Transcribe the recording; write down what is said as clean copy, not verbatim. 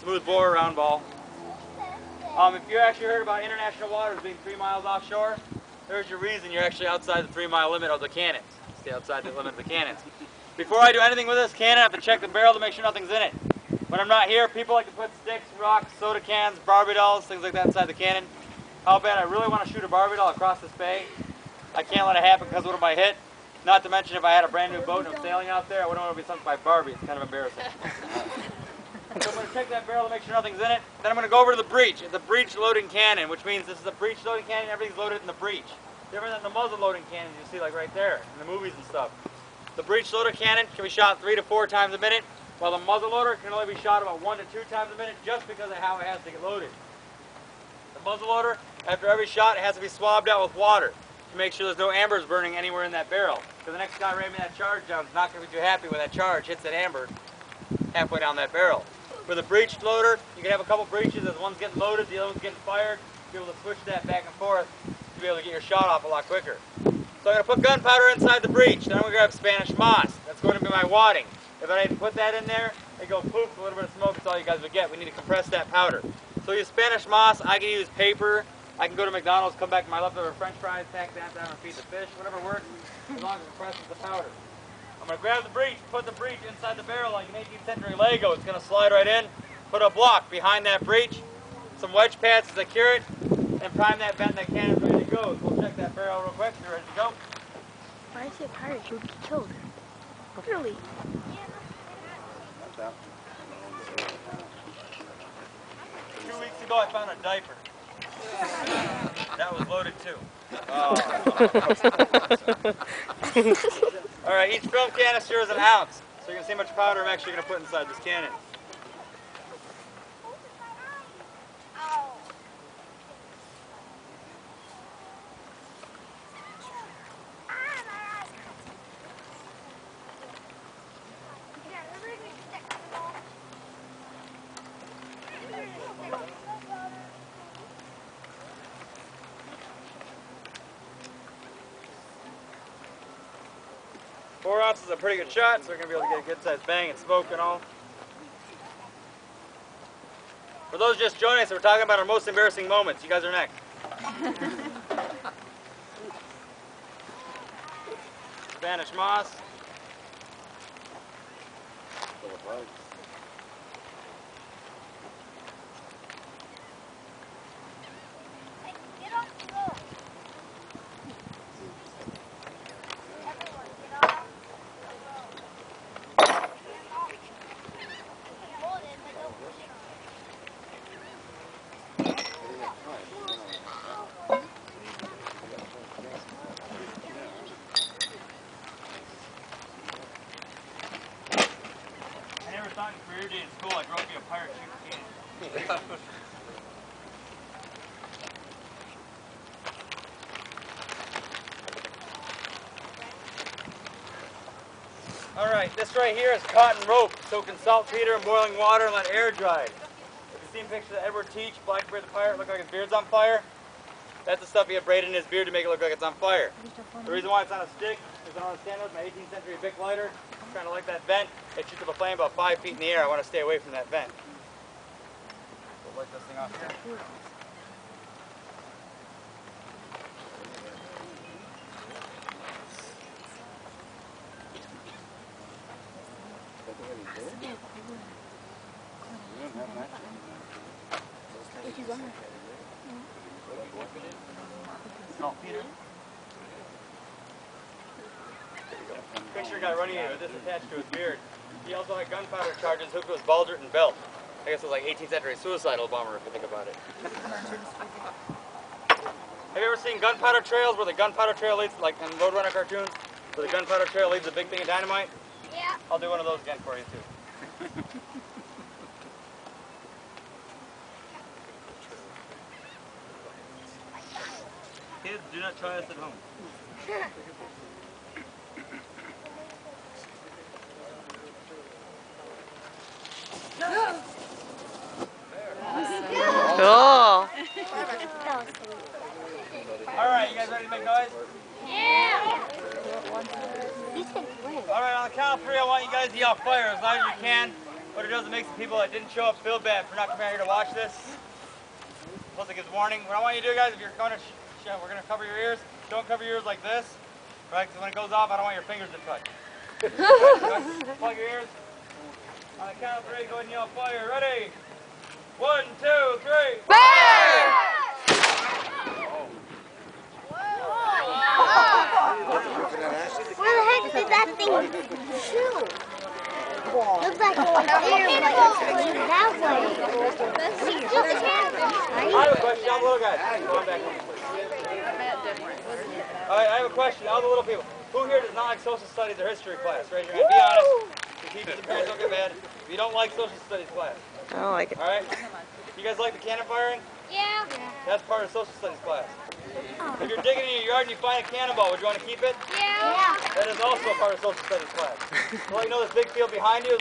smooth bore round ball. If you actually heard about international waters being 3 miles offshore, there's your reason you're actually outside the 3-mile limit of the cannons. Stay outside the limit of the cannons. Before I do anything with this cannon, I have to check the barrel to make sure nothing's in it. When I'm not here, people like to put sticks, rocks, soda cans, Barbie dolls, things like that inside the cannon. How bad I really want to shoot a Barbie doll across this bay. I can't let it happen because what if I hit? Not to mention if I had a brand new boat and I'm sailing out there, I wouldn't want to be sunk by Barbie. It's kind of embarrassing. So I'm going to check that barrel to make sure nothing's in it. Then I'm going to go over to the breech. It's a breech-loading cannon, which means this is a breech-loading cannon. Everything's loaded in the breech. Different than the muzzle-loading cannons you see like right there in the movies and stuff. The breech-loader cannon can be shot 3 to 4 times a minute, while the muzzle-loader can only be shot about 1 to 2 times a minute just because of how it has to get loaded. The muzzle-loader, after every shot, it has to be swabbed out with water to make sure there's no ambers burning anywhere in that barrel. Because the next guy ramming that charge down is not going to be too happy when that charge hits that amber halfway down that barrel. For the breech loader, you can have a couple breeches. As one's getting loaded, the other one's getting fired. Be able to switch that back and forth to be able to get your shot off a lot quicker. So I'm going to put gunpowder inside the breech. Then I'm going to grab Spanish moss. That's going to be my wadding. If I didn't put that in there, it go poof, a little bit of smoke. That's all you guys would get. We need to compress that powder. So use Spanish moss. I can use paper. I can go to McDonald's, come back to my leftover French fries, pack that down and feed the fish. Whatever works, as long as it compresses the powder. I'm going to grab the breech, put the breech inside the barrel like an 18th century Lego. It's going to slide right in. Put a block behind that breech, some wedge pads to secure it, and prime that vent. That cannon's ready to go. So we'll check that barrel real quick. You're ready to go. Why is it pirate? He would get killed. Really? 2 weeks ago I found a diaper. That was loaded too. Oh. Alright, each film canister is an ounce. So you can see how much powder I'm actually going to put inside this cannon. Four ounces is a pretty good shot, so we're going to be able to get a good sized bang and smoke and all. For those just joining us, we're talking about our most embarrassing moments. You guys are next. Spanish moss. In career day in school, I grew up to be a pirate shooting cannon. Alright, this right here is cotton rope soaked in saltpeter and boiling water and let air dry. If you've seen pictures of Edward Teach, Blackbeard the pirate, look like his beard's on fire, that's the stuff he had braided in his beard to make it look like it's on fire. The reason why it's on a stick is I don't understand with my 18th century Bic lighter. I'm trying to light that vent. It shoots up a flame about 5 feet in the air. I want to stay away from that vent. We'll light this thing off here. No, Peter. Picture a guy running in with this attached to his beard. He also had gunpowder charges hooked to his baldric and belt. I guess it was like 18th century suicidal bomber if you think about it. Have you ever seen gunpowder trails where the gunpowder trail leads, like in Roadrunner cartoons, where the gunpowder trail leads a big thing of dynamite? Yeah. I'll do one of those again for you too. Kids, do not try this at home. Cool. Alright, you guys ready to make noise? Yeah. Alright, on the count of 3, I want you guys to yell fire as loud as you can. What it does, it makes the people that didn't show up feel bad for not coming out here to watch this. Plus it gives warning. What I want you to do, guys, if you're going to, we're going to cover your ears. Don't cover your ears like this, right? Because when it goes off, I don't want your fingers to touch. Plug your ears. On the count of 3, go ahead and yell fire. Ready? 1, 2, 3. Fire! Where the heck did that thing shoot? Looks like it went there, but it's that way. I have a question. All the little guys. Go on back. All right, I have a question. All the little people. Who here does not like social studies or history class? Raise your hand. Be honest. The teachers and parents don't get mad. If you don't like social studies class. I don't like it. All right. You guys like the cannon firing? Yeah. That's part of social studies class. If you're digging in your yard and you find a cannonball, would you want to keep it? Yeah. That is also part of social studies class. Well, you know this big field behind you?